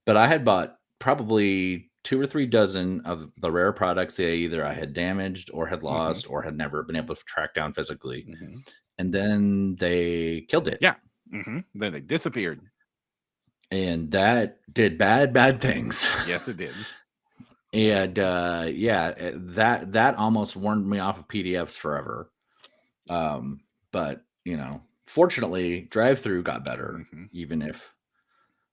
but I had bought probably 2 or 3 dozen of the rare products that either I had damaged or had lost or had never been able to track down physically. And then they killed it. Yeah. Then they disappeared. And that did bad things. Yes, it did. And that almost warned me off of PDFs forever. But fortunately, Drive-Thru got better, even if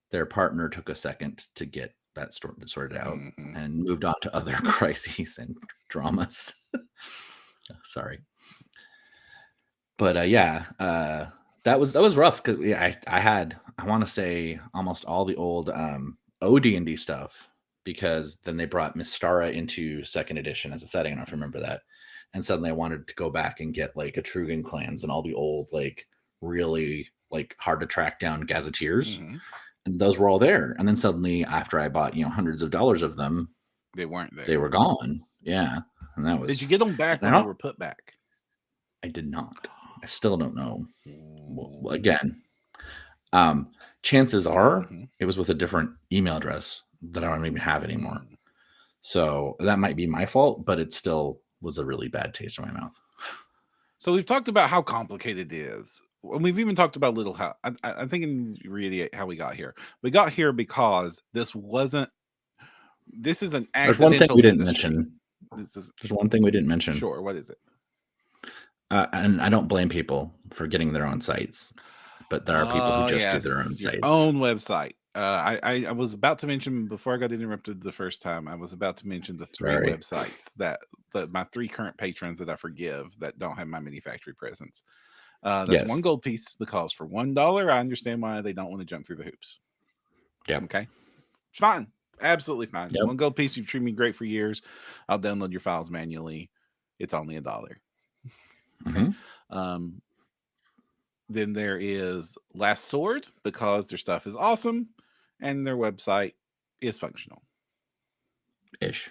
their partner took a second to get that sorted out and moved on to other crises and dramas. Sorry, but that was rough because I want to say almost all the old OD&D stuff. Because then they brought Mystara into second edition as a setting. I don't know if you remember that. And suddenly I wanted to go back and get like Etruscan clans and all the old, like really like hard to track down gazetteers. And those were all there. And then suddenly after I bought, hundreds of dollars of them, they weren't there. They were gone. Yeah. And that was. Did you get them back when they were put back? I did not. I still don't know. Well, again, chances are it was with a different email address that I don't even have anymore. So that might be my fault, but it still was a really bad taste in my mouth. So we've talked about how complicated it is. And we've even talked about I think in reiterate how we got here. We got here because this is an accidental. There's one thing we didn't mention. There's one thing we didn't mention. Sure. What is it? And I don't blame people for getting their own sites, but there are people who just do their own sites. Own website. I was about to mention before I got interrupted the first time. I was about to mention the 3 websites that my 3 current patrons that I forgive that don't have my mini factory presence. That's 1 gold piece because for $1, I understand why they don't want to jump through the hoops. Yeah. Okay. It's fine. Absolutely fine. Yep. 1 gold piece. You've treated me great for years. I'll download your files manually. It's only $1. Okay. Then there is Last Sword because their stuff is awesome and their website is functional. Ish.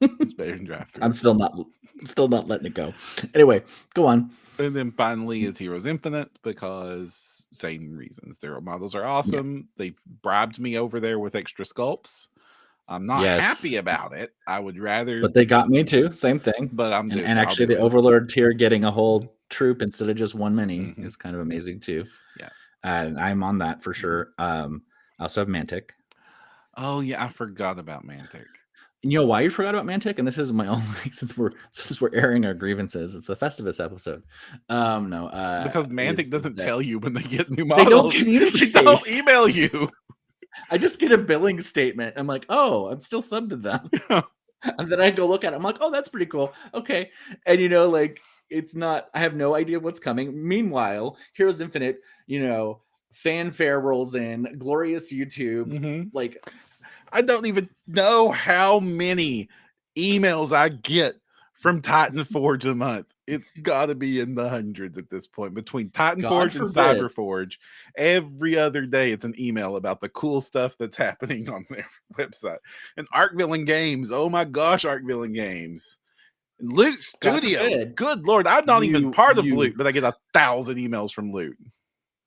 It's better than Drive-Thru. I'm still not letting it go. Anyway, go on. And then finally is Heroes Infinite because same reasons. Their models are awesome. Yeah. They bribed me over there with extra sculpts. I'm not happy about it. I would rather. But they got me too. Same thing. But and actually, the Overlord tier getting a whole troop instead of just one mini is kind of amazing too. Yeah, and I'm on that for sure. I also have Mantic. Oh yeah, I forgot about Mantic. And you know why you forgot about Mantic? And this is my only since we're airing our grievances. It's the Festivus episode. Because Mantic doesn't tell you when they get new models. They don't communicate. They don't email you. I just get a billing statement. I'm like, oh, I'm still subbed to them. And then I go look at it. I'm like, oh, that's pretty cool. Okay. And like it's not, I have no idea what's coming. Meanwhile, Heroes Infinite, fanfare rolls in, glorious YouTube. Like, I don't even know how many emails I get from Titan Forge a month. It's got to be in the hundreds at this point. Between Titan Forge and Cyberforge, every other day it's an email about the cool stuff that's happening on their website. And Arkville Games, oh my gosh, Arkville Games. And Loot Studios, good Lord, I'm not even part of Loot, but I get 1,000 emails from Loot.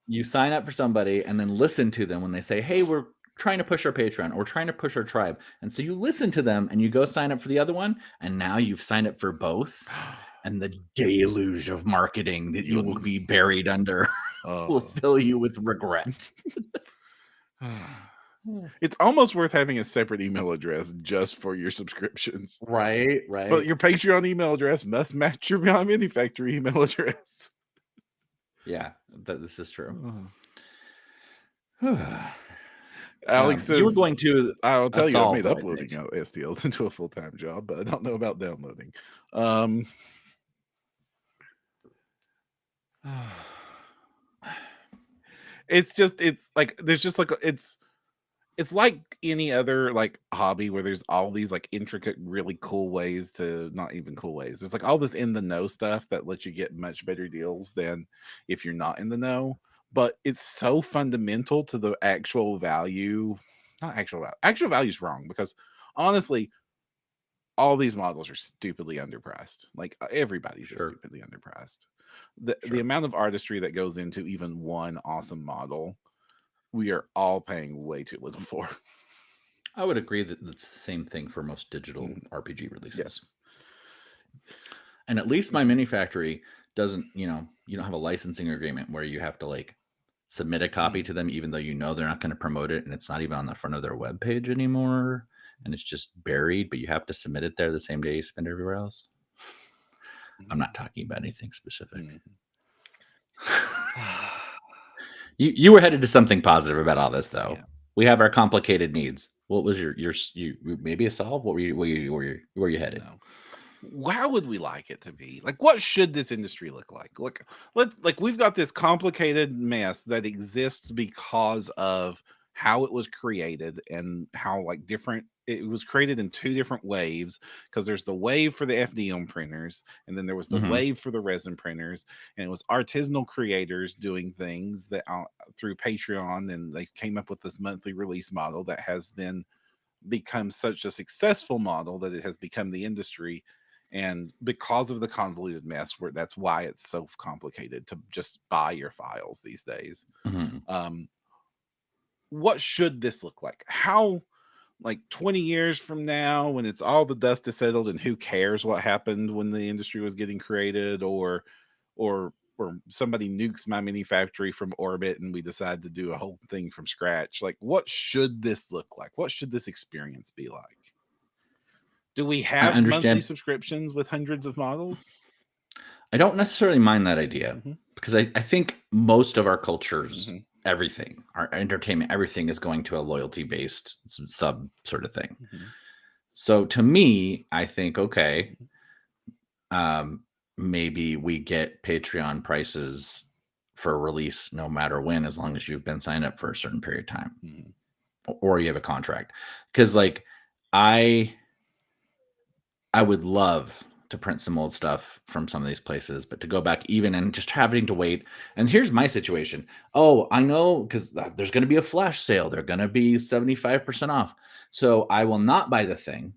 You sign up for somebody and then listen to them when they say, hey, we're trying to push our Patreon or trying to push our tribe. And so you listen to them and you go sign up for the other one. And now you've signed up for both. And the deluge of marketing that you will be buried under will fill you with regret. It's almost worth having a separate email address just for your subscriptions. Right. But your Patreon email address must match your Beyond Mini Factory email address. Yeah, this is true. Alex says, you were going to. I'll tell you, I made uploading STLs into a full-time job, but I don't know about downloading. It's like any other like hobby where there's all these like intricate, really cool ways to, not even cool ways. There's like all this in the know stuff that lets you get much better deals than if you're not in the know. But it's so fundamental to the actual value. Not actual value. Actual value is wrong, because honestly, all these models are stupidly underpriced. Like everybody's stupidly underpriced. The amount of artistry that goes into even one awesome model, we are all paying way too little for. I would agree that it's the same thing for most digital RPG releases. Yes. And at least my Mini Factory doesn't, you don't have a licensing agreement where you have to like submit a copy to them, even though they're not going to promote it and it's not even on the front of their webpage anymore. And it's just buried, but you have to submit it there the same day you spend everywhere else. I'm not talking about anything specific. You were headed to something positive about all this, though. Yeah. We have our complicated needs. What was your maybe a solve? Where were you headed? No. How would we like it to be? Like, what should this industry look like? We've got this complicated mess that exists because of how it was created and how like different it was created in two different waves, because there's the wave for the FDM printers and then there was the wave for the resin printers, and it was artisanal creators doing things that through Patreon, and they came up with this monthly release model that has then become such a successful model that it has become the industry. And because of the convoluted mess, that's why it's so complicated to just buy your files these days. What should this look like? How, like 20 years from now, when it's all the dust is settled and who cares what happened when the industry was getting created, or somebody nukes my Mini Factory from orbit and we decide to do a whole thing from scratch, like what should this look like? What should this experience be like? Do we have monthly subscriptions with hundreds of models? I don't necessarily mind that idea, because I think most of our cultures, everything, our entertainment, everything is going to a loyalty-based sub sort of thing. So to me, I think, okay, maybe we get Patreon prices for a release no matter when, as long as you've been signed up for a certain period of time, or you have a contract. Because like I would love to print some old stuff from some of these places, but to go back even and just having to wait. And here's my situation. Oh, I know, because there's going to be a flash sale. They're going to be 75% off. So I will not buy the thing.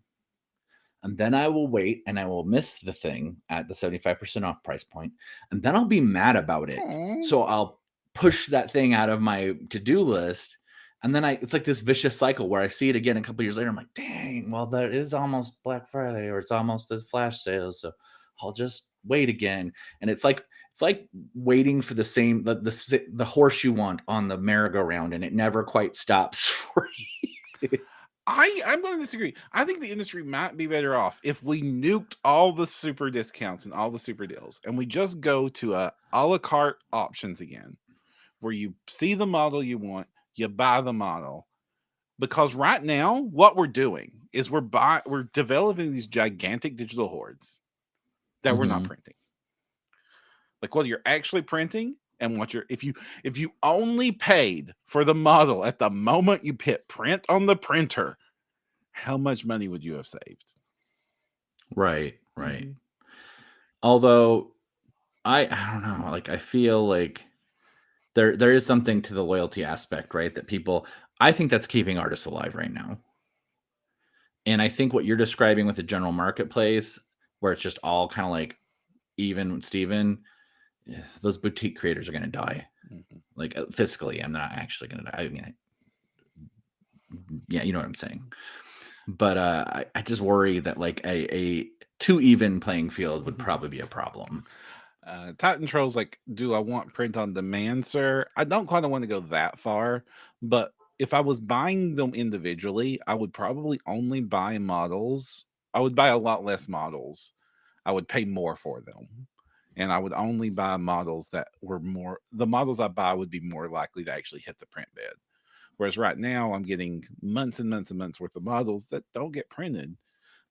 And then I will wait and I will miss the thing at the 75% off price point. And then I'll be mad about it. So I'll push that thing out of my to-do list And then it's like this vicious cycle where I see it again a couple years later. I'm like, dang, well, that is almost Black Friday, or it's almost the flash sale, so I'll just wait again. And it's like waiting for the horse you want on the merry-go-round, and it never quite stops for you. I'm going to disagree. I think the industry might be better off if we nuked all the super discounts and all the super deals, and we just go to a la carte options again, where you see the model you want, you buy the model. Because right now, what we're doing is we're developing these gigantic digital hordes that we're not printing. Like what you're actually printing and what you're if you only paid for the model at the moment you hit print on the printer, how much money would you have saved? Right. Mm-hmm. Although I don't know, like I feel like there is something to the loyalty aspect, right? That people, I think that's keeping artists alive right now. And I think what you're describing with the general marketplace, where it's just all kind of like even Steven, those boutique creators are going to die. Mm-hmm. Like fiscally, I'm not actually going to die. I mean, yeah, you know what I'm saying. But I just worry that like a too even playing field would probably be a problem. Titan Trolls like, do I want print on demand, sir? I don't quite want to go that far, but if I was buying them individually, I would probably only buy models. I would buy a lot less models. I would pay more for them. And I would only buy models that were more, the models I buy would be more likely to actually hit the print bed. Whereas right now I'm getting months and months and months worth of models that don't get printed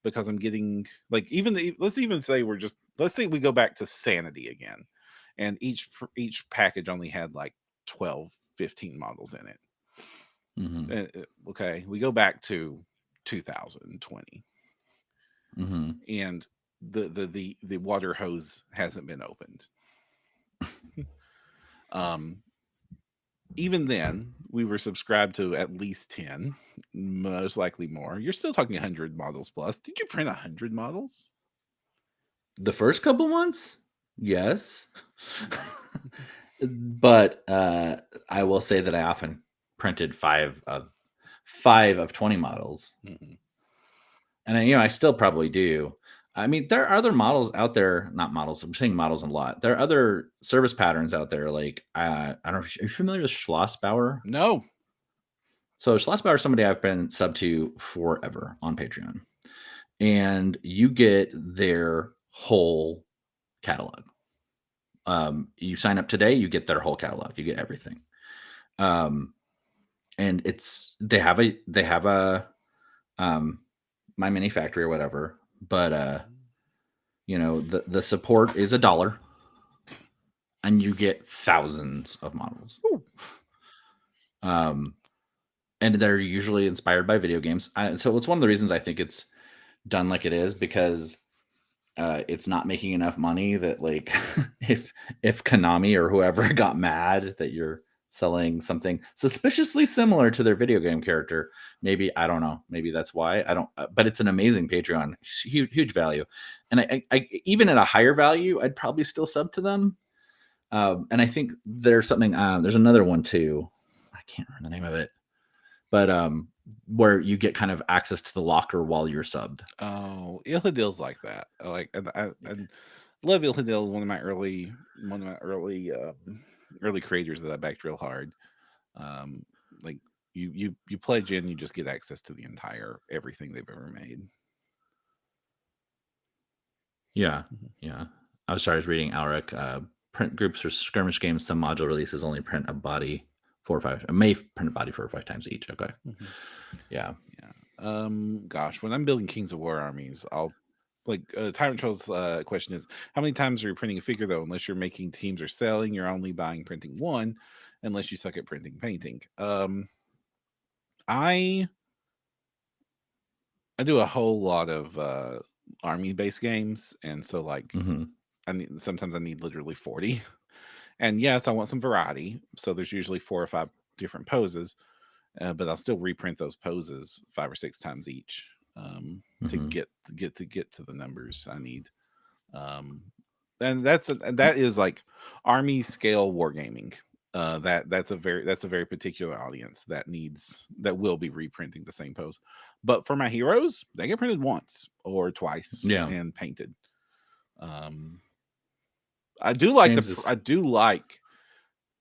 because I'm getting like let's even say let's say we go back to Sanity again, and each package only had like 12, 15 models in it. Mm-hmm. Okay, we go back to 2020, mm-hmm. and the water hose hasn't been opened. Even then, we were subscribed to at least 10, most likely more. You're still talking 100 models plus. Did you print 100 models? The first couple months? Yes. But I will say that I often printed 5 of 20 models. Mm-hmm. And I still probably do. I mean, there are other models out there, not models. I'm saying models a lot. There are other service patterns out there. Like, I don't know. Are you familiar with Schlossbauer? No. So Schlossbauer is somebody I've been sub to forever on Patreon. And you get their whole catalog. You sign up today, you get their whole catalog. You get everything. And they have a My Mini Factory or whatever, but the support is $1 and you get thousands of models. And they're usually inspired by video games. So it's one of the reasons I think it's done like it is, because it's not making enough money that like if Konami or whoever got mad that you're selling something suspiciously similar to their video game character, maybe, I don't know, maybe that's why. I don't, but it's an amazing Patreon, huge value. And I even at a higher value, I'd probably still sub to them. And I think there's something, there's another one too. I can't remember the name of it, but where you get kind of access to the locker while you're subbed. Oh, Ilhadil's like that. Like, I love Ilhadil. One of my early creators that I backed real hard. Like you pledge in, you just get access to the entire everything they've ever made. Yeah, yeah. I was reading Alric. Print groups or skirmish games, some module releases only print a body 4 or 5. May print a body 4 or 5 times each. Okay. Mm-hmm. Yeah. Gosh, when I'm building Kings of War armies, I'll like Tyrant Troll's question is, how many times are you printing a figure though? Unless you're making teams or selling, you're only printing one, unless you suck at printing painting. I do a whole lot of army based games, and so like mm-hmm. Sometimes I need literally 40. And yes, I want some variety. So there's usually 4 or 5 different poses, but I'll still reprint those poses 5 or 6 times each mm-hmm. to get to the numbers I need. And that is like army scale wargaming. That's a very particular audience that will be reprinting the same pose. But for my heroes, they get printed once or twice and painted. I do like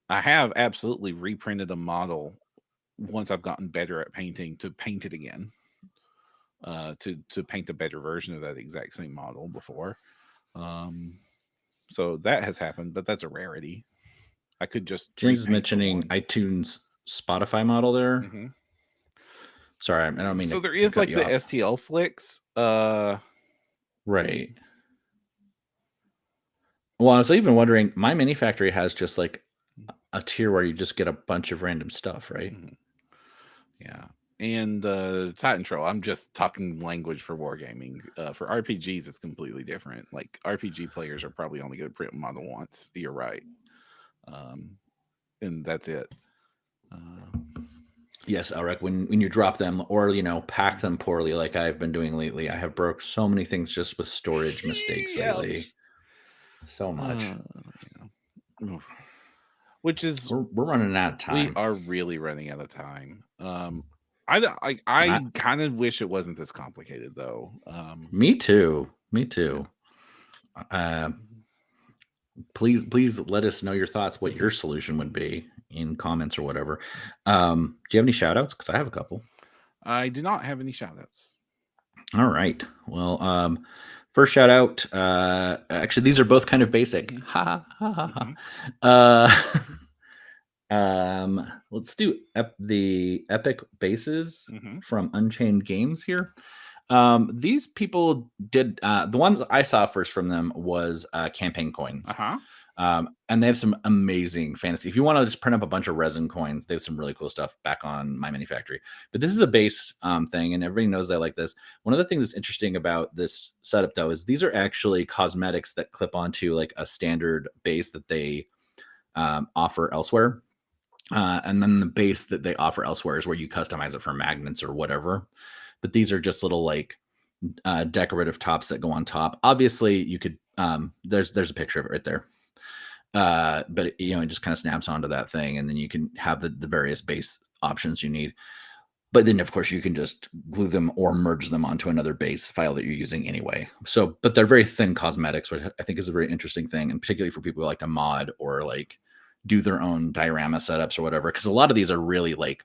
I have absolutely reprinted a model once I've gotten better at painting to paint it again. To paint a better version of that exact same model before. So that has happened, but that's a rarity. I could just. James is mentioning iTunes Spotify model there. Mm-hmm. Sorry, I don't mean. So there is like the STL Flicks. Right. Well, I was even wondering, My Mini Factory has just like a tier where you just get a bunch of random stuff, right? Mm-hmm. Yeah. And Titan Troll, I'm just talking language for wargaming. For RPGs, it's completely different. Like RPG players are probably only going to print a model once. You're right. And that's it. Yes, Elric, when you drop them or pack them poorly, like I've been doing lately, I have broke so many things just with storage mistakes lately. So much. Which is we're running out of time. We are really running out of time. I kind of wish it wasn't this complicated though. Me too. Please let us know your thoughts, what your solution would be in comments or whatever. Do you have any shout outs? Because I have a couple. I do not have any shout outs. All right. Well, first shout out. Actually, these are both kind of basic. Ha ha ha ha. Let's do the epic bases from Unchained Games here. These people did the ones I saw first from them was campaign coins. And they have some amazing fantasy. If you want to just print up a bunch of resin coins, they have some really cool stuff back on My Mini Factory. But this is a base thing, and everybody knows I like this. One of the things that's interesting about this setup, though, is these are actually cosmetics that clip onto like a standard base that they offer elsewhere. And then the base that they offer elsewhere is where you customize it for magnets or whatever. But these are just little like decorative tops that go on top. Obviously, you could there's a picture of it right there. But it just kind of snaps onto that thing, and then you can have the various base options you need. But then, of course, you can just glue them or merge them onto another base file that you're using anyway. So, but they're very thin cosmetics, which I think is a very interesting thing, and particularly for people who like to mod or like do their own diorama setups or whatever, because a lot of these are really like,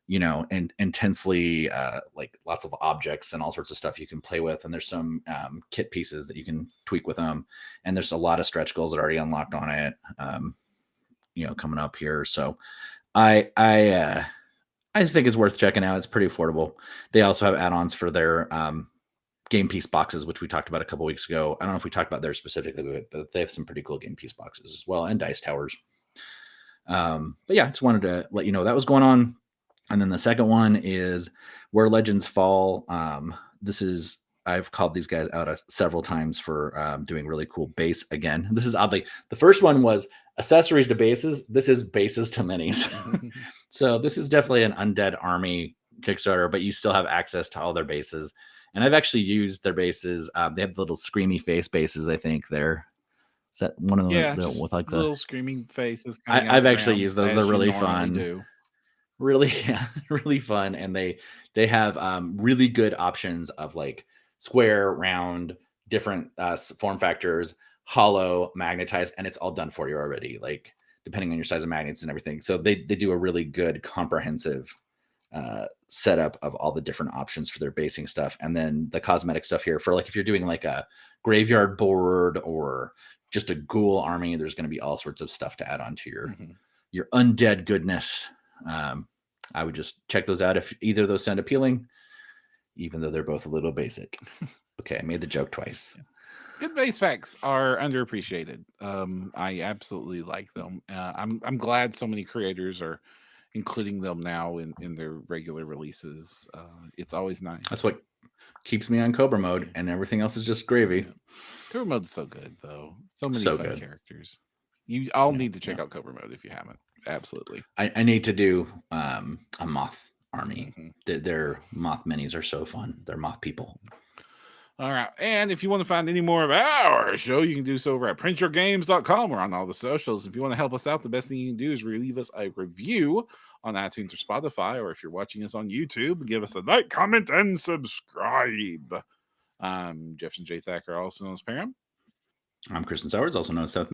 and intensely like lots of objects and all sorts of stuff you can play with. And there's some kit pieces that you can tweak with them. And there's a lot of stretch goals that are already unlocked on it, coming up here. So I think it's worth checking out. It's pretty affordable. They also have add-ons for their game piece boxes, which we talked about a couple weeks ago. I don't know if we talked about theirs specifically, but they have some pretty cool game piece boxes as well, and dice towers. But yeah, just wanted to let you know that was going on. And then the second one is Where Legends Fall. I've called these guys out several times for doing really cool base again. This is oddly, the first one was accessories to bases. This is bases to minis. So this is definitely an Undead Army Kickstarter, but you still have access to all their bases. And I've actually used their bases. They have the little screamy face bases, I think, there. Is that one of them? Yeah, with like the little screaming faces. I've actually used those. They're really fun. Really fun. And they have really good options of like square, round, different form factors, hollow, magnetized, and it's all done for you already, like depending on your size of magnets and everything. So they do a really good comprehensive setup of all the different options for their basing stuff. And then the cosmetic stuff here for like if you're doing like a graveyard board or just a ghoul army, there's going to be all sorts of stuff to add on to your undead goodness. I would just check those out if either of those sound appealing, even though they're both a little basic. Okay, I made the joke twice. Good base packs are underappreciated. I absolutely like them. I'm glad so many creators are including them now in their regular releases. It's always nice. That's what keeps me on Cobra mode, and everything else is just gravy. Cobra mode's so good, though. So many fun characters. You all need to check out Cobra mode if you haven't. Absolutely. I need to do a moth army. Their moth minis are so fun. They're moth people. All right. And if you want to find any more of our show, you can do so over at printyourgames.com. We're on all the socials. If you want to help us out, the best thing you can do is leave us a review on iTunes or Spotify, or if you're watching us on YouTube, give us a like, comment, and subscribe. I'm Jefferson J. Thacker, also known as Param. I'm Kristen Sowards, also known as Seth